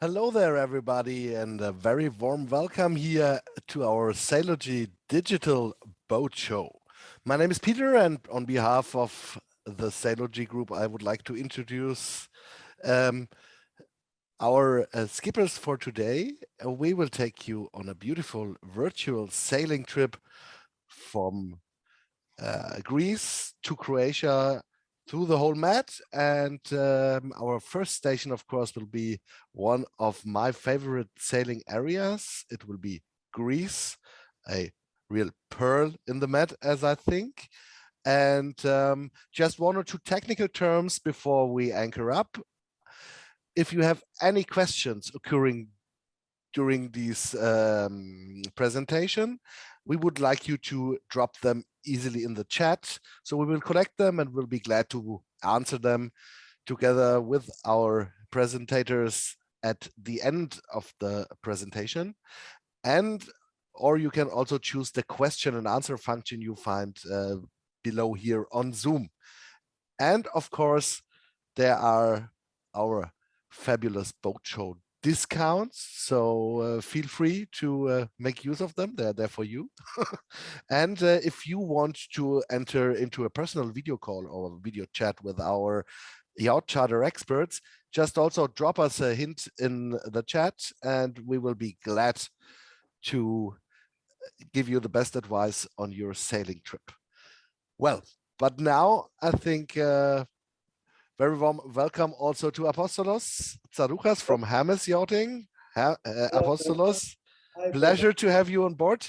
Hello there, everybody, and a very warm welcome here to our Sailogy Digital Boat Show. My name is Peter, and on behalf of the Sailogy Group, I would like to introduce um, our skippers for today. We will take you on a beautiful virtual sailing trip from Greece to Croatia through the whole Med. And our first station, of course, will be one of my favorite sailing areas. It will be Greece, a real pearl in the Med, as I think. And just one or two technical terms before we anchor up. If you have any questions occurring during this presentation, we would like you to drop them easily in the chat. So we will collect them and we'll be glad to answer them together with our presentators at the end of the presentation. Or you can also choose the question and answer function you find below here on Zoom. And of course, there are our fabulous boat show discounts. So feel free to make use of them. They're there for you. And if you want to enter into a personal video call or video chat with our yacht charter experts, just also drop us a hint in the chat and we will be glad to give you the best advice on your sailing trip. Well, but now I think very warm welcome also to Apostolos Tsarouchas from Hermes Yachting. Apostolos, pleasure to have you on board.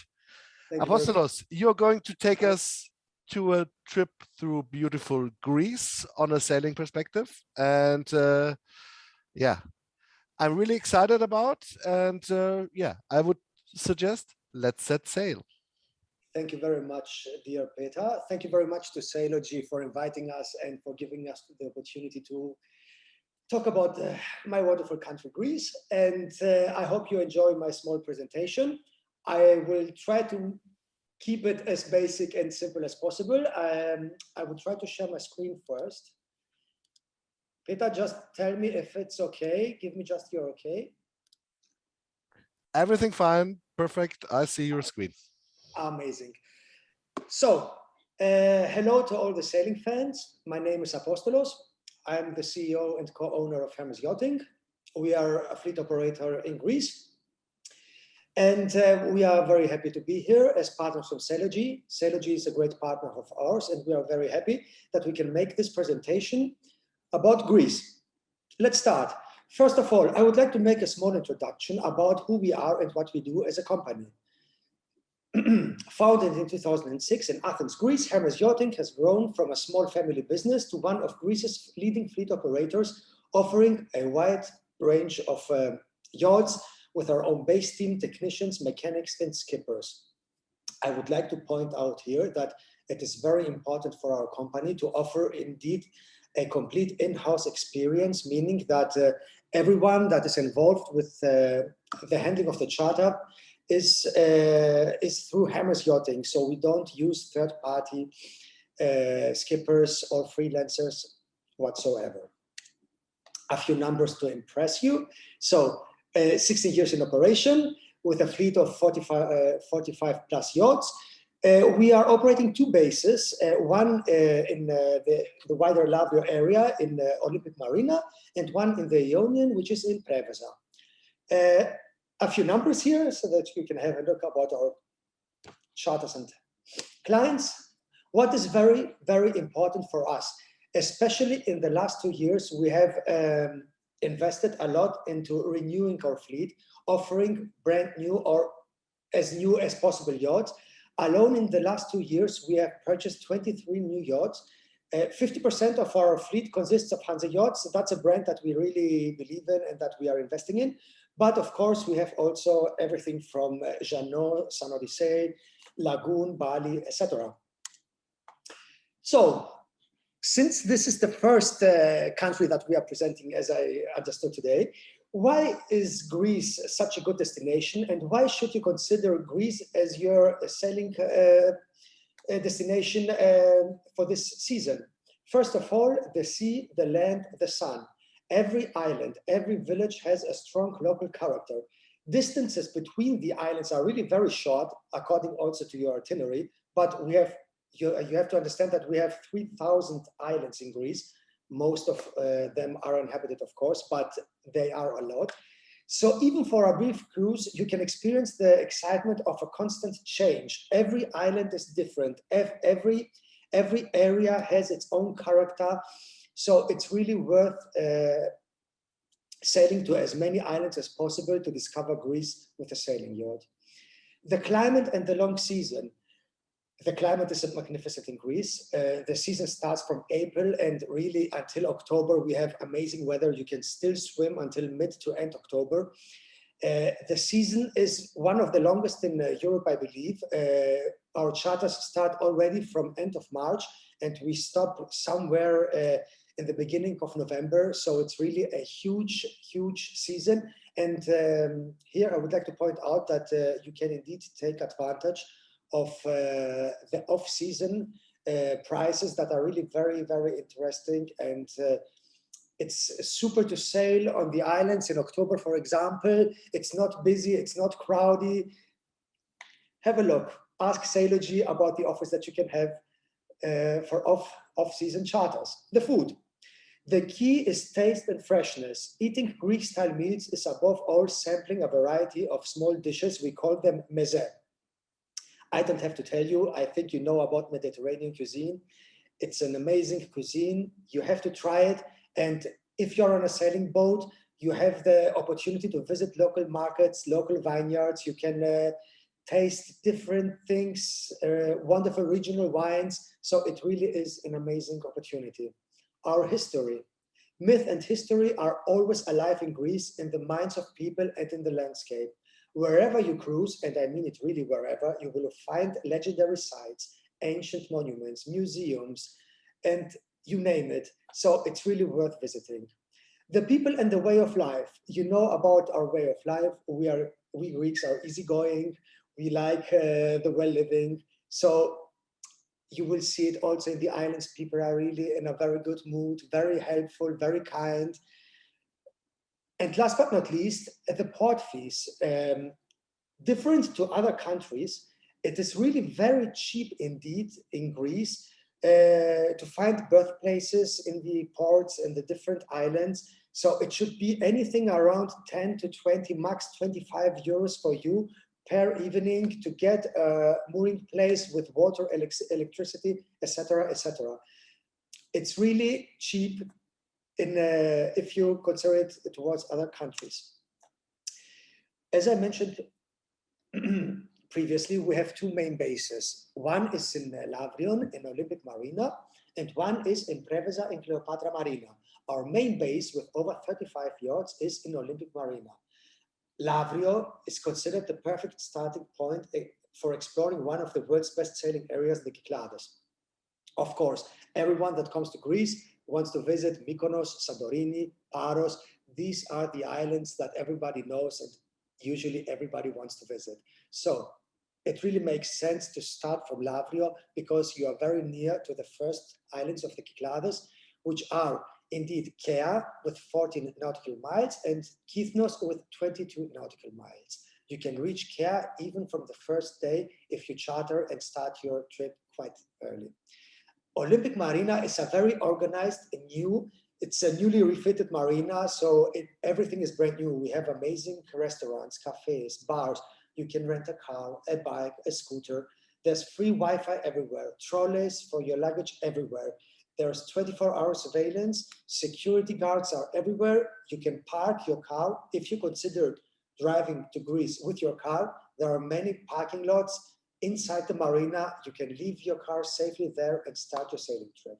Apostolos, you're going to take us to a trip through beautiful Greece on a sailing perspective. And yeah, I'm really excited about. And yeah, I would suggest let's set sail. Thank you very much, dear Peter. Thank you very much to Sailogy for inviting us and for giving us the opportunity to talk about my wonderful country, Greece. And I hope you enjoy my small presentation. I will try to keep it as basic and simple as possible. I will try to share my screen first. Peter, just tell me if it's okay. Give me just your okay. Everything fine, perfect. I see your screen. Amazing. So, hello to all the sailing fans. My name is Apostolos. I'm the CEO and co-owner of Hermes Yachting. We are a fleet operator in Greece. And we are very happy to be here as partners of Sailogy. Sailogy is a great partner of ours, and we are very happy that we can make this presentation about Greece. Let's start. First of all, I would like to make a small introduction about who we are and what we do as a company. Founded in 2006 in Athens, Greece, Hermes Yachting has grown from a small family business to one of Greece's leading fleet operators, offering a wide range of yachts with our own base team, technicians, mechanics, and skippers. I would like to point out here that it is very important for our company to offer indeed a complete in-house experience, meaning that everyone that is involved with the handling of the charter is through Hermes Yachting. So we don't use third-party skippers or freelancers whatsoever. A few numbers to impress you. So 16 years in operation with a fleet of 45 plus yachts. We are operating two bases, one in the wider Lavrio area in the Olympic Marina and one in the Ionian, which is in Preveza. A few numbers here so that we can have a look about our charters and clients. What is very, very important for us, especially in the last 2 years, we have invested a lot into renewing our fleet, offering brand new or as new as possible yachts. Alone in the last 2 years, we have purchased 23 new yachts. 50% of our fleet consists of Hansa yachts. So that's a brand that we really believe in and that we are investing in. But of course, we have also everything from Jeannot, San Odyssey, Lagoon, Bali, etc. So, since this is the first country that we are presenting, as I understood today, why is Greece such a good destination, and why should you consider Greece as your sailing destination for this season? First of all, the sea, the land, the sun. Every island, every village has a strong local character. Distances between the islands are really very short, according also to your itinerary, but you have to understand that we have 3,000 islands in Greece. Most of them are uninhabited, of course, but they are a lot. So even for a brief cruise, you can experience the excitement of a constant change. Every island is different. Every area has its own character. So it's really worth sailing to as many islands as possible to discover Greece with a sailing yacht. The climate and the long season. The climate is magnificent in Greece. The season starts from April and really until October, we have amazing weather. You can still swim until mid to end October. The season is one of the longest in Europe, I believe. Our charters start already from end of March and we stop somewhere in the beginning of November. So it's really a huge, huge season. And here I would like to point out that you can indeed take advantage of the off-season prices that are really very, very interesting. And it's super to sail on the islands in October, for example. It's not busy, it's not crowded. Have a look. Ask Sailogy about the offers that you can have for off-season charters. The food. The key is taste and freshness. Eating Greek-style meals is above all sampling a variety of small dishes. We call them meze. I don't have to tell you, I think you know about Mediterranean cuisine. It's an amazing cuisine. You have to try it. And if you're on a sailing boat, you have the opportunity to visit local markets, local vineyards. You can taste different things, wonderful regional wines. So it really is an amazing opportunity. Our history. Myth and history are always alive in Greece, in the minds of people and in the landscape. Wherever you cruise, and I mean it really wherever, you will find legendary sites, ancient monuments, museums, and you name it. So it's really worth visiting. The people and the way of life. You know about our way of life. We Greeks are easygoing. We like the well living. So you will see it also in the islands. People are really in a very good mood, very helpful, very kind. And last but not least, the port fees. Different to other countries, it is really very cheap indeed in Greece to find birthplaces in the ports and the different islands. So it should be anything around 10 to 20, max 25 euros for you per evening to get a mooring place with water, electricity, etc., etc. It's really cheap if you consider it towards other countries. As I mentioned previously, we have two main bases. One is in Lavrion in Olympic Marina, and one is in Preveza in Cleopatra Marina. Our main base with over 35 yachts is in Olympic Marina. Lavrio is considered the perfect starting point for exploring one of the world's best sailing areas, the Kyklados. Of course, everyone that comes to Greece wants to visit Mykonos, Santorini, Paros. These are the islands that everybody knows and usually everybody wants to visit. So it really makes sense to start from Lavrio because you are very near to the first islands of the Kyklados, which are indeed Kea with 14 nautical miles and Kythnos with 22 nautical miles. You can reach Kea even from the first day if you charter and start your trip quite early. Olympic Marina is a very organized and it's a newly refitted marina, so everything is brand new. We have amazing restaurants, cafes, bars. You can rent a car, a bike, a scooter. There's free Wi-Fi everywhere, trolleys for your luggage everywhere. There's 24-hour surveillance. Security guards are everywhere. You can park your car. If you consider driving to Greece with your car, there are many parking lots inside the marina. You can leave your car safely there and start your sailing trip.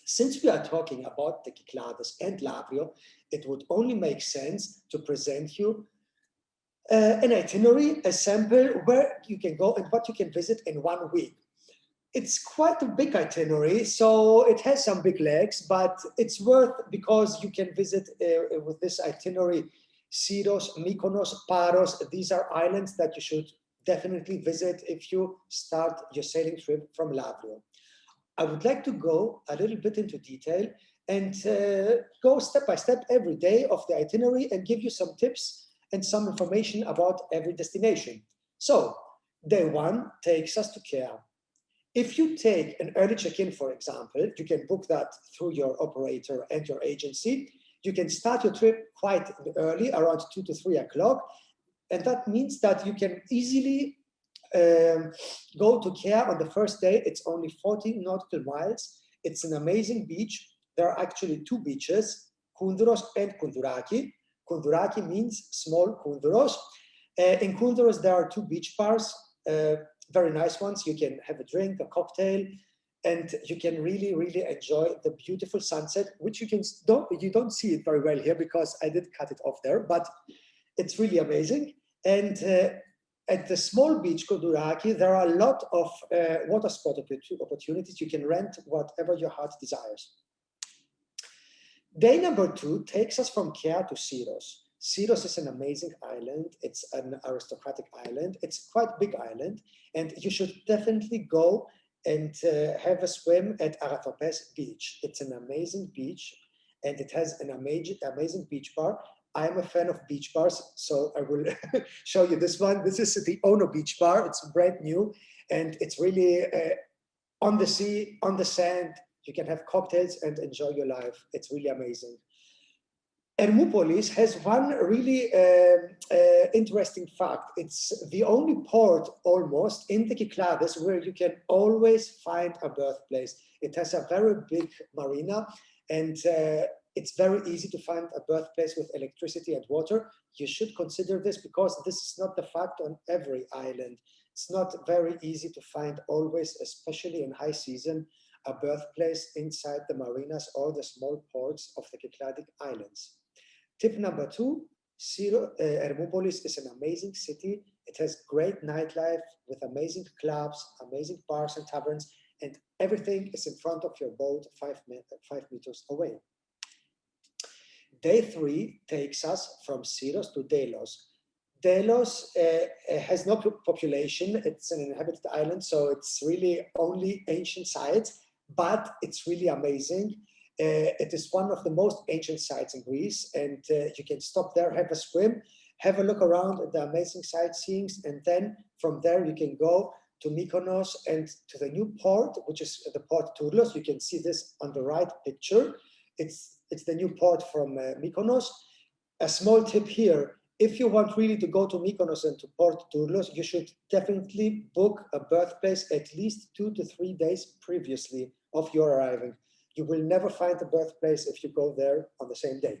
Since we are talking about the Kyklados and Lavrio, it would only make sense to present you an itinerary, a sample where you can go and what you can visit in 1 week. It's quite a big itinerary, so it has some big legs, but it's worth because you can visit with this itinerary SYROS, Mykonos, Paros. These are islands that you should definitely visit if you start your sailing trip from Lavrio. I would like to go a little bit into detail and go step by step every day of the itinerary and give you some tips and some information about every destination. So day one takes us to Kea. If you take an early check-in, for example, you can book that through your operator and your agency. You can start your trip quite early, around 2 to 3 o'clock. And that means that you can easily go to Kea on the first day. It's only 40 nautical miles. It's an amazing beach. There are actually two beaches, Kundros and Kunduraki. Kunduraki means small Kundros. In Kundros, there are two beach bars, very nice ones. You can have a drink, a cocktail, and you can really, really enjoy the beautiful sunset, which you don't see it very well here because I did cut it off there, but it's really amazing. And at the small beach, Kunduraki, there are a lot of water sport opportunities. You can rent whatever your heart desires. Day number 2 takes us from Kea to SYROS. SYROS is an amazing island. It's an aristocratic island. It's quite a big island, and you should definitely go and have a swim at Arathopes Beach. It's an amazing beach, and it has an amazing beach bar. I'm a fan of beach bars, so I will show you this one. This is the Ono Beach Bar. It's brand new, and it's really on the sea, on the sand. You can have cocktails and enjoy your life. It's really amazing. Hermopolis has one really interesting fact. It's the only port almost in the Kyklades where you can always find a birthplace. It has a very big marina, and it's very easy to find a birthplace with electricity and water. You should consider this because this is not the fact on every island. It's not very easy to find always, especially in high season, a birthplace inside the marinas or the small ports of the Cycladic Islands. Tip number 2, Hermopolis is an amazing city. It has great nightlife with amazing clubs, amazing bars and taverns, and everything is in front of your boat 5 meters away. Day 3 takes us from SYROS to Delos. Delos has no population. It's an inhabited island, so it's really only ancient sites, but it's really amazing. It is one of the most ancient sites in Greece, and you can stop there, have a swim, have a look around at the amazing sightseeing, and then from there you can go to Mykonos and to the new port, which is the port Turlos. You can see this on the right picture. It's the new port from Mykonos. A small tip here, if you want really to go to Mykonos and to Port Turlos, you should definitely book a birthplace at least 2 to 3 days previously of your arriving. You will never find a birthplace if you go there on the same day.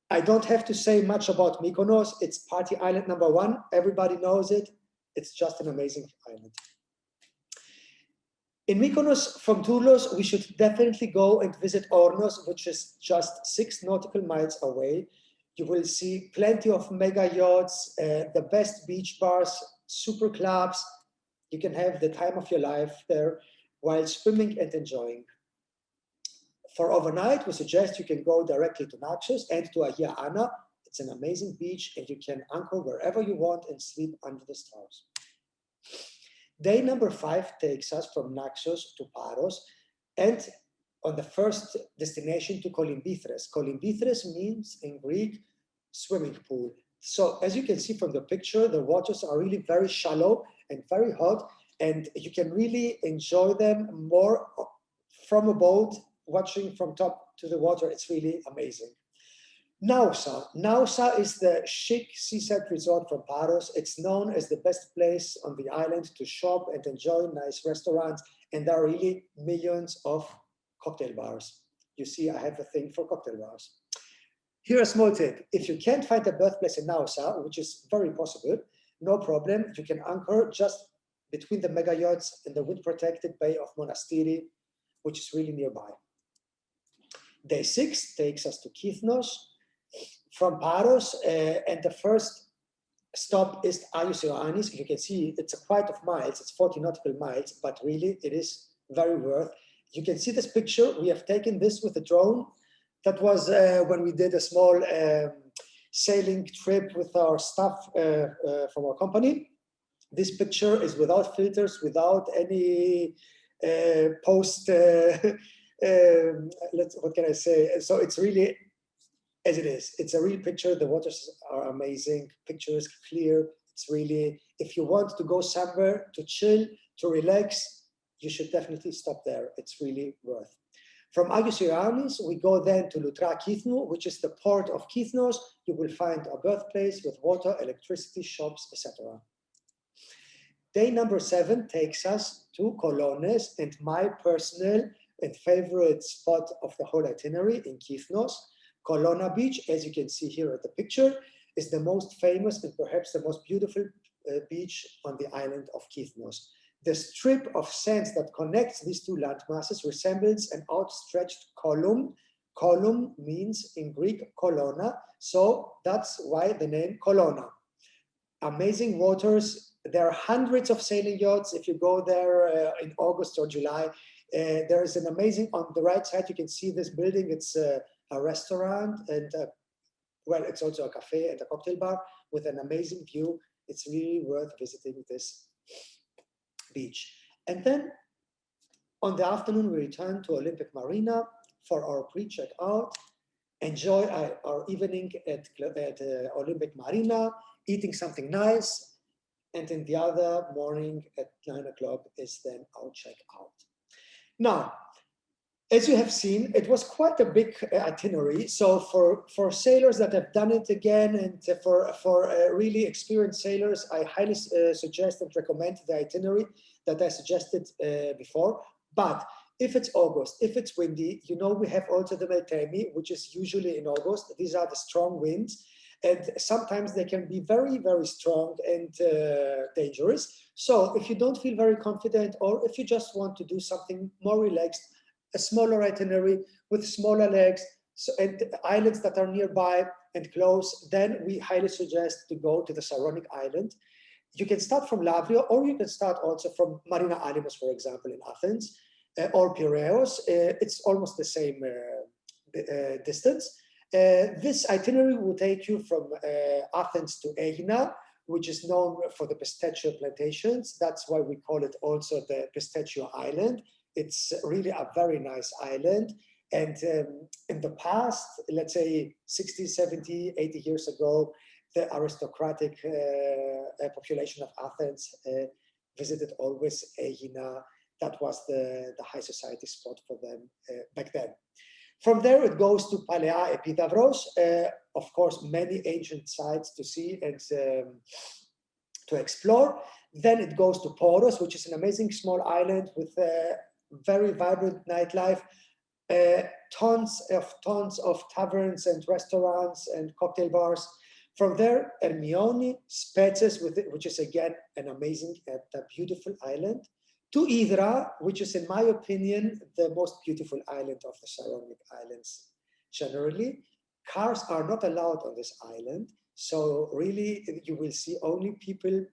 I don't have to say much about Mykonos. It's party island number 1. Everybody knows it. It's just an amazing island. In Mykonos, from Turlos, we should definitely go and visit Ornos, which is just 6 nautical miles away. You will see plenty of mega yachts, the best beach bars, super clubs. You can have the time of your life there while swimming and enjoying. For overnight, we suggest you can go directly to Naxos and to Agia Anna. It's an amazing beach, and you can anchor wherever you want and sleep under the stars. Day number 5 takes us from Naxos to Paros, and on the first destination to Kolimbithres. Kolimbithres means in Greek swimming pool. So as you can see from the picture, the waters are really very shallow and very hot, and you can really enjoy them more from a boat, watching from top to the water. It's really amazing. Nausa is the chic seaside resort from Paros. It's known as the best place on the island to shop and enjoy nice restaurants, and there are really millions of cocktail bars. You see, I have a thing for cocktail bars. Here a small tip. If you can't find a birthplace in Nausa, which is very possible, no problem. You can anchor just between the mega yachts in the wind-protected Bay of Monastiri, which is really nearby. Day 6 takes us to Kythnos from Paros, and the first stop is Agios Ioannis. You can see it's a quite of miles, it's 40 nautical miles, but really it is very worth. You can see this picture. We have taken this with a drone. That was when we did a small sailing trip with our staff from our company. This picture is without filters, without any post what can I say? So it's really as it is. It's a real picture. The waters are amazing. Picture is clear. It's really, if you want to go somewhere to chill, to relax, you should definitely stop there. It's really worth. From Agios Ioannis, we go then to Loutra Kythnou, which is the port of Kythnos. You will find a birthplace with water, electricity, shops, etc. Day number 7 takes us to Kolones and my personal and favorite spot of the whole itinerary in Kythnos. Kolona Beach, as you can see here at the picture, is the most famous and perhaps the most beautiful beach on the island of Kythnos. The strip of sands that connects these two land masses resembles an outstretched column. Column means in Greek kolona, so that's why the name Kolona. Amazing waters. There are hundreds of sailing yachts. If you go there in August or July, there is an amazing, on the right side, you can see this building. It's a restaurant and well, it's also a cafe and a cocktail bar with an amazing view. It's really worth visiting this beach. And then on the afternoon, we return to Olympic Marina for our pre-check-out. Enjoy our evening at Olympic Marina, eating something nice. And in the other morning at 9 o'clock is then our check-out. Now, as you have seen, it was quite a big itinerary. So for sailors that have done it again and for really experienced sailors, I highly suggest and recommend the itinerary that I suggested before. But if it's August, if it's windy, you know, we have also the Meltemi, which is usually in August. These are the strong winds. And sometimes they can be very, very strong and dangerous. So if you don't feel very confident, or if you just want to do something more relaxed, a smaller itinerary with smaller legs and islands that are nearby and close, then we highly suggest to go to the Saronic Island. You can start from Lavrio, or you can start also from Marina Alimos, for example, in Athens, or Piraeus. It's almost the same distance. This itinerary will take you from Athens to Aegina, which is known for the pistachio plantations. That's why we call it also the Pistachio Island. It's really a very nice island. And in the past, let's say 60, 70, 80 years ago, the aristocratic population of Athens visited always Aegina. That was the high society spot for them back then. From there, it goes to Palea Epidavros. Of course, many ancient sites to see and to explore. Then it goes to Paros, which is an amazing small island with very vibrant nightlife, tons of taverns and restaurants and cocktail bars. From there, Ermioni, Spetses, which is again an amazing and beautiful island, to Hydra, which is, in my opinion, the most beautiful island of the Saronic Islands. Generally, cars are not allowed on this island, so really you will see only people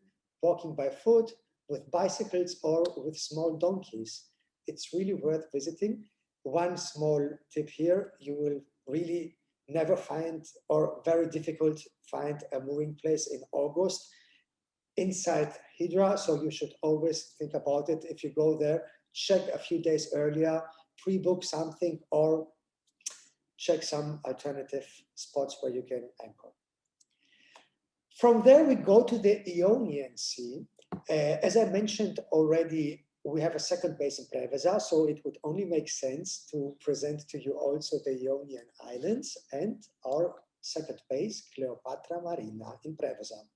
walking by foot, with bicycles, or with small donkeys. It's really worth visiting. One small tip here, you will really never find, or very difficult find, a mooring place in August inside Hydra, so you should always think about it. If you go there, check a few days earlier, pre-book something, or check some alternative spots where you can anchor. From there, we go to the Ionian Sea. As I mentioned already, we have a second base in Preveza, so it would only make sense to present to you also the Ionian Islands and our second base, Cleopatra Marina in Preveza.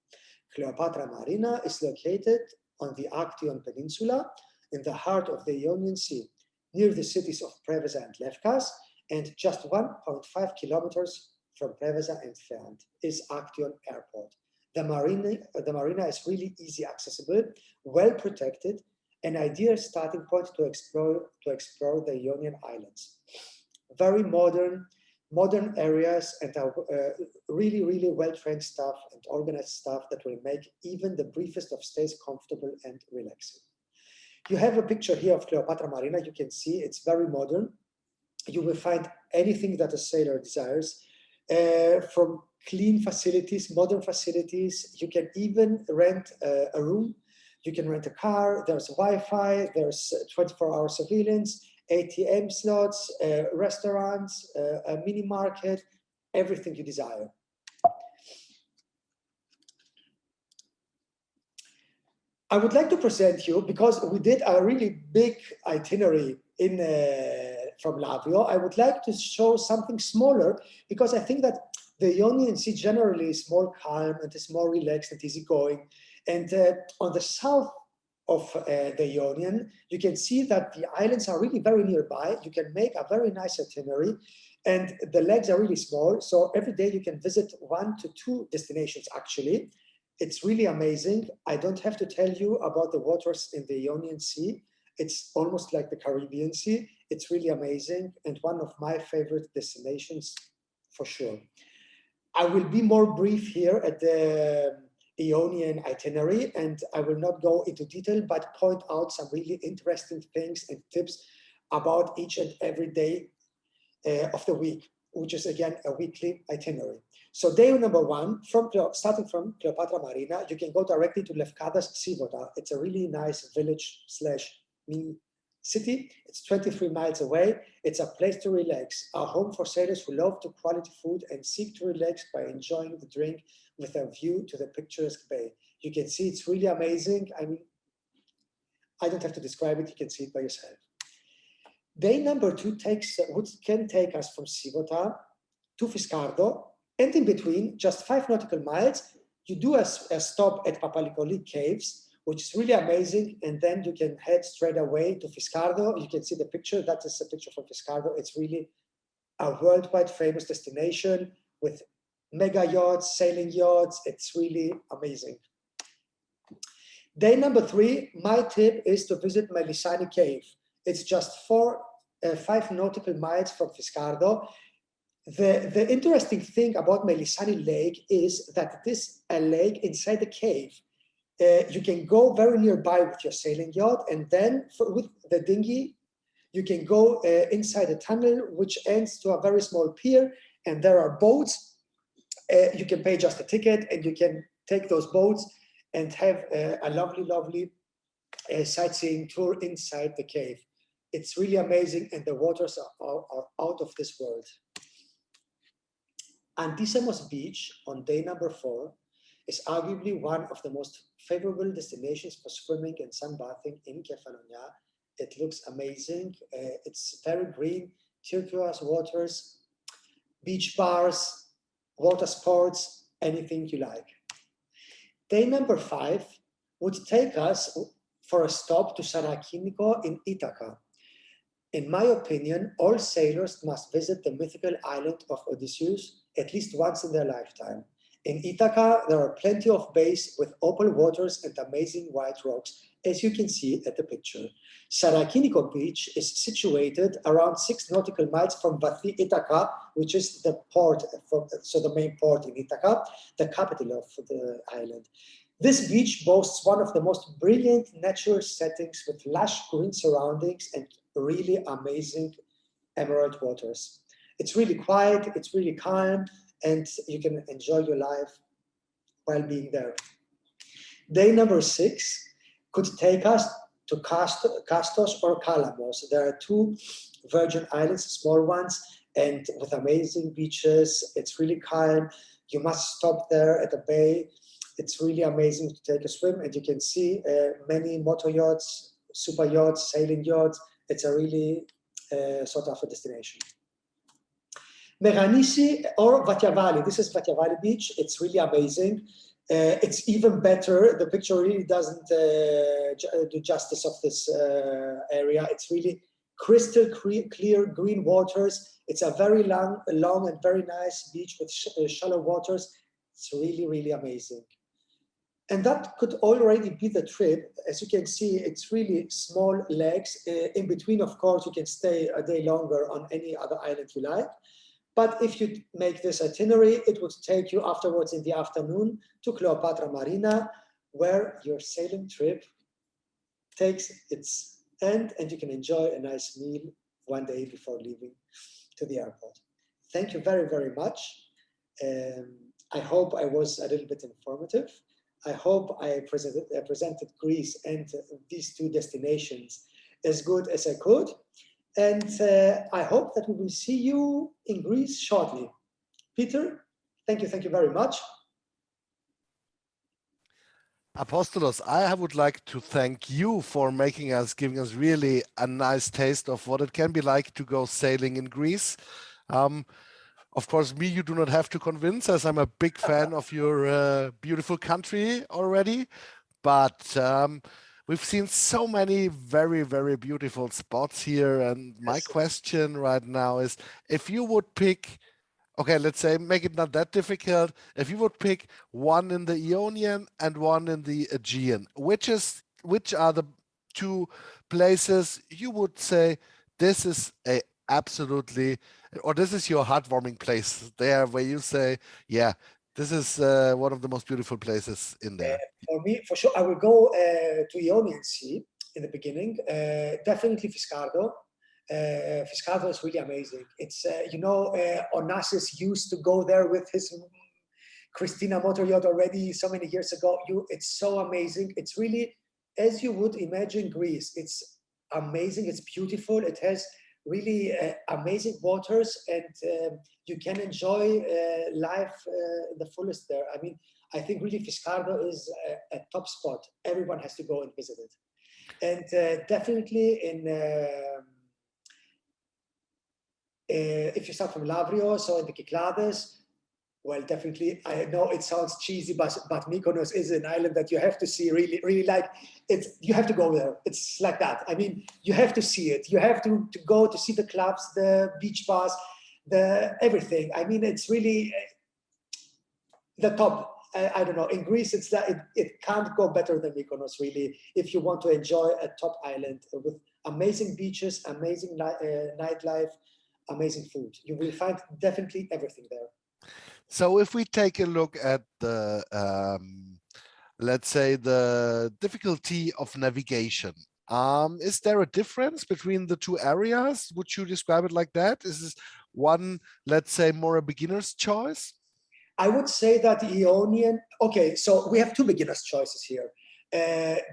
Cleopatra Marina is located on the Actian Peninsula in the heart of the Ionian Sea, near the cities of Preveza and Lefkas, and just 1.5 kilometers from Preveza and Feant is Actian Airport. The marina is really easy accessible, well protected, an ideal starting point to explore the Ionian Islands. Very modern areas, and really, really well-trained staff and organized staff that will make even the briefest of stays comfortable and relaxing. You have a picture here of Cleopatra Marina. You can see it's very modern. You will find anything that a sailor desires, from clean facilities, modern facilities. You can even rent a room. You can rent a car. There's Wi-Fi. There's 24-hour surveillance. ATM slots, restaurants, a mini market, everything you desire. I would like to present you, because we did a really big itinerary from Latvia, I would like to show something smaller, because I think that the Ionian Sea generally is more calm and is more relaxed and easygoing. And on the south of the Ionian, you can see that the islands are really very nearby. You can make a very nice itinerary, and the legs are really small. So every day you can visit 1 to 2 destinations, actually. It's really amazing. I don't have to tell you about the waters in the Ionian Sea. It's almost like the Caribbean Sea. It's really amazing, and one of my favorite destinations for sure. I will be more brief here at the Ionian itinerary, and I will not go into detail, but point out some really interesting things and tips about each and every day of the week, which is again a weekly itinerary. So day number 1, starting from Cleopatra Marina, you can go directly to Lefkada's Sivota. It's a really nice village / mini city. It's 23 miles away. It's a place to relax, a home for sailors who love to quality food and seek to relax by enjoying the drink with a view to the picturesque bay. You can see it's really amazing. I mean, I don't have to describe it. You can see it by yourself. Day number 2 can take us from Sivota to Fiscardo, and in between, just 5 nautical miles, you do a stop at Papalikoli Caves, which is really amazing, and then you can head straight away to Fiscardo. You can see the picture. That is a picture from Fiscardo. It's really a worldwide famous destination with mega yachts, sailing yachts. It's really amazing. Day number 3, my tip is to visit Melisani Cave. It's just 5 nautical miles from Fiscardo. The interesting thing about Melisani Lake is that it is a lake inside the cave. You can go very nearby with your sailing yacht, and then with the dinghy, you can go inside a tunnel, which ends to a very small pier, and there are boats. You can pay just a ticket, and you can take those boats and have a lovely sightseeing tour inside the cave. It's really amazing, and the waters are out of this world. Antisemos Beach on day number 4 is arguably one of the most favorable destinations for swimming and sunbathing in Kefalonia. It looks amazing. It's very green, turquoise waters, beach bars, water sports, anything you like. Day number 5 would take us for a stop to Sarakiniko in Ithaca. In my opinion, all sailors must visit the mythical island of Odysseus at least once in their lifetime. In Ithaca, there are plenty of bays with opal waters and amazing white rocks, as you can see at the picture. Sarakiniko Beach is situated around 6 nautical miles from Vathi Ithaca, which is the port, so the main port in Ithaca, the capital of the island. This beach boasts one of the most brilliant natural settings with lush green surroundings and really amazing emerald waters. It's really quiet, it's really calm, and you can enjoy your life while being there. Day number 6 could take us to Kastos or Kalamos. There are 2 Virgin Islands, small ones, and with amazing beaches. It's really calm. You must stop there at the bay. It's really amazing to take a swim, and you can see many motor yachts, super yachts, sailing yachts. It's a really sort of a destination. Meranisi or Vatiavali. This is Vatiavali Beach. It's really amazing. It's even better. The picture really doesn't do justice of this area. It's really crystal clear green waters. It's a very long and very nice beach with shallow waters. It's really amazing. And that could already be the trip. As you can see, it's really small legs. In between, of course, you can stay a day longer on any other island you like. But if you make this itinerary, it would take you afterwards in the afternoon to Cleopatra Marina, where your sailing trip takes its end, and you can enjoy a nice meal one day before leaving to the airport. Thank you very much. I hope I was a little bit informative. I hope I presented Greece and these 2 destinations as good as I could. And I hope that we will see you in Greece shortly. Peter, thank you very much. Apostolos, I would like to thank you for giving us really a nice taste of what it can be like to go sailing in Greece. Um, of course, me, you do not have to convince, as I'm a big fan of your beautiful country already. But we've seen so many very, very beautiful spots here. And my Yes. question right now is, if you would pick, okay, let's say make it not that difficult. If you would pick one in the Ionian and one in the Aegean, which are the two places you would say this is a absolutely, or this is your heartwarming place there, where you say, yeah, this is one of the most beautiful places in there. For me, for sure, I will go to Ionian Sea in the beginning. Definitely Fiscardo. Fiscardo is really amazing. It's, Onassis used to go there with his Christina motor yacht already so many years ago. It's so amazing. It's really, as you would imagine, Greece. It's amazing. It's beautiful. It has really amazing waters, and you can enjoy life in the fullest there. I mean, I think really Fiscardo is a top spot. Everyone has to go and visit it. And definitely if you start from Lavrio, so in the Cyclades, well, definitely, I know it sounds cheesy, but Mykonos is an island that you have to see, really, really like it. You have to go there. It's like that. I mean, you have to see it. You have to go to see the clubs, the beach bars, the everything. I mean, it's really the top. I don't know. In Greece, it's that it can't go better than Mykonos, really, if you want to enjoy a top island with amazing beaches, amazing nightlife, amazing food. You will find definitely everything there. So if we take a look at the, let's say, the difficulty of navigation, is there a difference between the two areas? Would you describe it like that? Is this one, let's say, more a beginner's choice? I would say that Ionian, okay, so we have two beginner's choices here.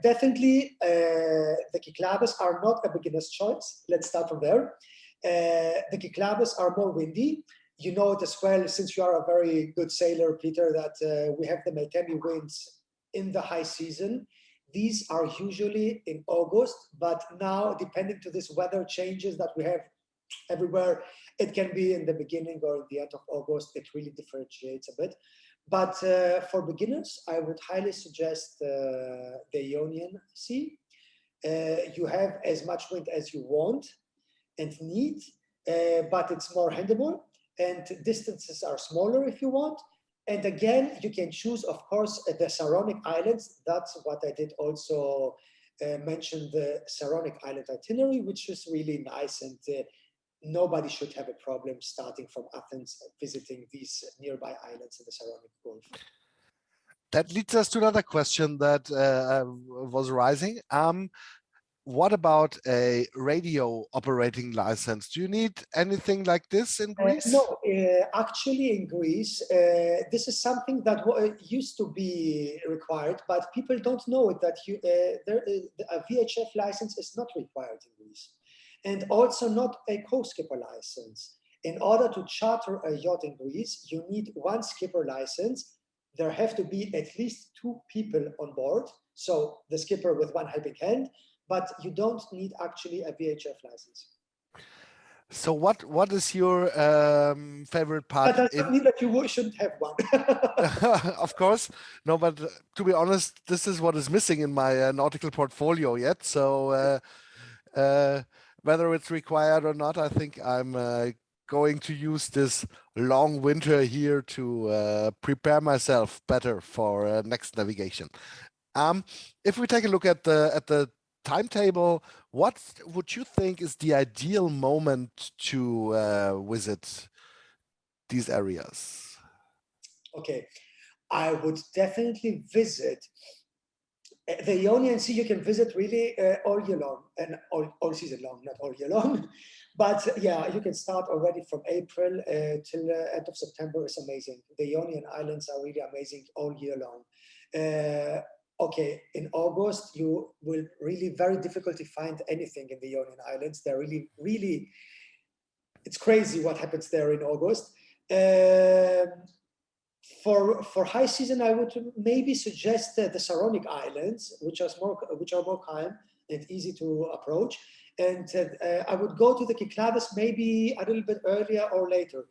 Definitely, the Cyclades are not a beginner's choice. Let's start from there. The Cyclades are more windy. You know it as well, since you are a very good sailor, Peter, that we have the Meltemi winds in the high season. These are usually in August, but now, depending to this weather changes that we have everywhere, it can be in the beginning or in the end of August. It really differentiates a bit. But for beginners, I would highly suggest the Ionian Sea. You have as much wind as you want and need, but it's more handleable, and distances are smaller if you want. And again, you can choose, of course, the Saronic Islands. That's what I did also mention, the Saronic Island itinerary, which is really nice, and nobody should have a problem starting from Athens visiting these nearby islands in the Saronic Gulf. That leads us to another question that was rising. What about a radio operating license? Do you need anything like this in Greece? No, actually, in Greece, this is something that used to be required, but people don't know it, that a VHF license is not required in Greece, and also not a co-skipper license. In order to charter a yacht in Greece, you need one skipper license. There have to be at least two people on board, so the skipper with one helping hand, but you don't need actually a VHF license. So what is your favorite That part does not in? mean that you shouldn't have one. Of course, no, but to be honest, this is what is missing in my nautical portfolio yet. So uh, whether it's required or not, I think I'm going to use this long winter here to prepare myself better for next navigation. Um, if we take a look at the timetable, what would you think is the ideal moment to visit these areas? Okay, I would definitely visit the Ionian Sea. You can visit really all year long, and all season long, not all year long. But yeah, you can start already from April till end of September. Is amazing. The Ionian Islands are really amazing all year long. okay, in August, you will really very difficult to find anything in the Ionian Islands. They're really, it's crazy what happens there in August. For high season, I would maybe suggest the Saronic Islands, which are more calm and easy to approach. And I would go to the Kykladas maybe a little bit earlier or later.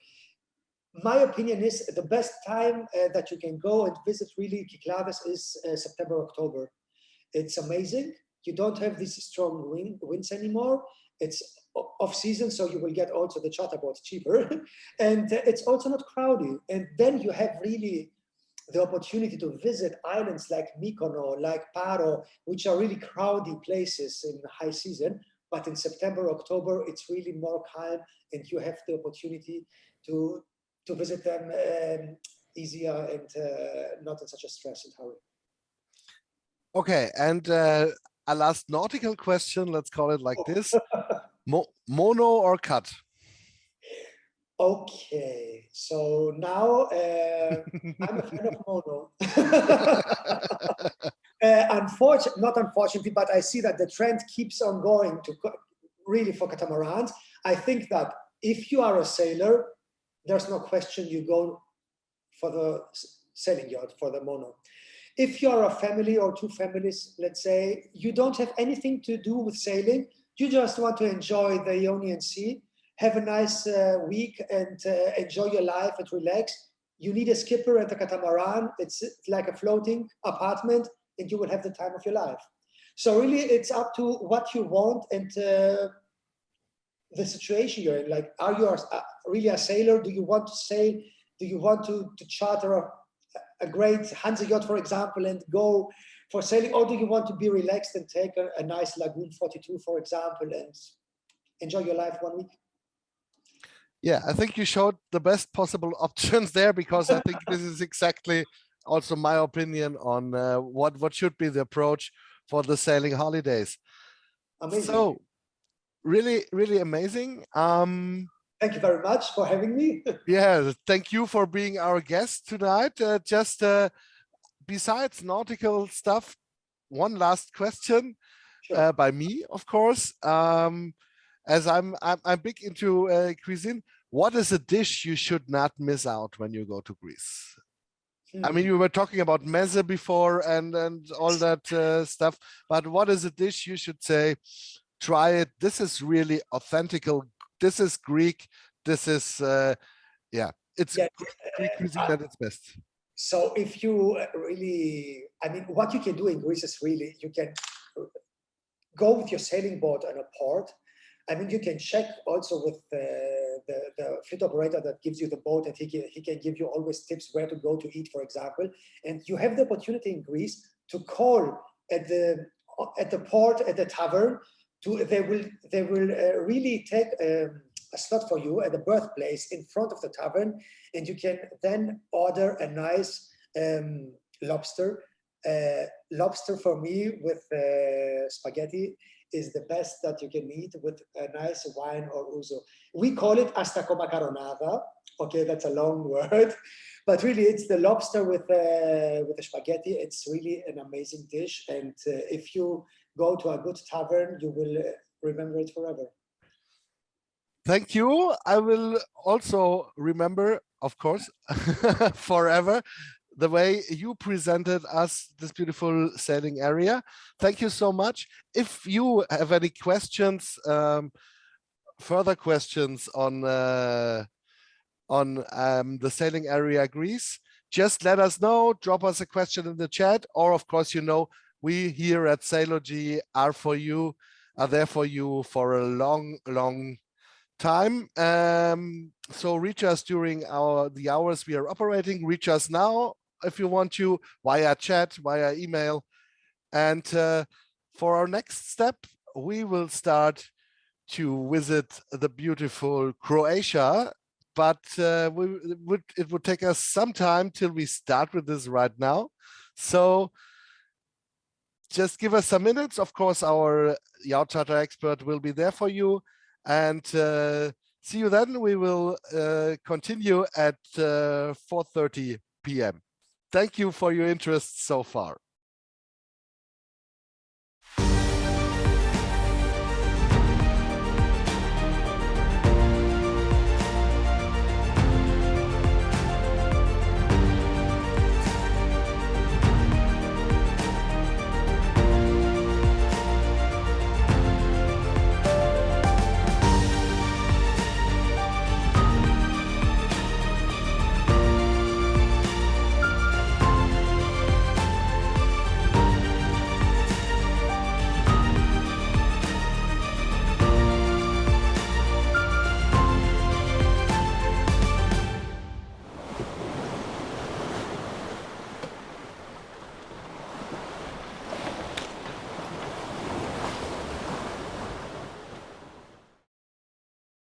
My opinion is the best time that you can go and visit really Kykladas is September, October. It's amazing. You don't have these strong winds anymore. It's off season, so you will get also the charter boats cheaper. And it's also not crowded. And then you have really the opportunity to visit islands like Mykonos, like Paros, which are really crowded places in high season. But in September, October, it's really more calm, and you have the opportunity to visit them easier and not in such a stress and hurry. Okay, and a last nautical question, let's call it like this. Mono or cut? Okay, so now I'm a fan of mono. Not unfortunately, but I see that the trend keeps on going to really for catamarans. I think that if you are a sailor, there's no question you go for the sailing yacht, for the mono. If you are a family or two families, let's say, you don't have anything to do with sailing, you just want to enjoy the Ionian Sea, have a nice week and enjoy your life and relax. You need a skipper and a catamaran. It's like a floating apartment, and you will have the time of your life. So really, it's up to what you want and the situation you're in. Like, are you really a sailor? Do you want to sail? Do you want to charter a great Hansa yacht, for example, and go for sailing? Or do you want to be relaxed and take a nice Lagoon 42, for example, and enjoy your life 1 week? Yeah, I think you showed the best possible options there, because I think this is exactly also my opinion on what should be the approach for the sailing holidays. Amazing. So really, really amazing. Thank you very much for having me. Yeah, thank you for being our guest tonight. Just besides nautical stuff, one last question. Sure. By me, of course. As I'm big into cuisine. What is a dish you should not miss out when you go to Greece? I mean, you were talking about meze before and all that stuff, but what is a dish you should say, try it? This is really authentic. This is Greek. This is, yeah, it's Greek cuisine at its best. So if you really, I mean, what you can do in Greece is really, you can go with your sailing boat on a port. I mean, you can check also with the fleet operator that gives you the boat, and he can give you always tips where to go to eat, for example. And you have the opportunity in Greece to call at the port, at the tavern. They will really take a slot for you at the birthplace in front of the tavern, and you can then order a nice lobster. Lobster for me with spaghetti is the best that you can eat with a nice wine or ouzo. We call it astako macaronada. Okay, that's a long word, but really it's the lobster with the spaghetti. It's really an amazing dish, and if you go to a good tavern, you will remember it forever. Thank you. I will also remember, of course, forever, the way you presented us this beautiful sailing area. Thank you so much. If you have any questions, further questions on the sailing area Greece, just let us know, drop us a question in the chat, or of course, you know, we here at Sailogy are there for you for a long, long time. So reach us during the hours we are operating. Reach us now if you want to, via chat, via email. And for our next step, we will start to visit the beautiful Croatia, but it would take us some time till we start with this right now. So just give us some minutes. Of course, our yacht charter expert will be there for you. And see you then. We will continue at 4:30 p.m. Thank you for your interest so far.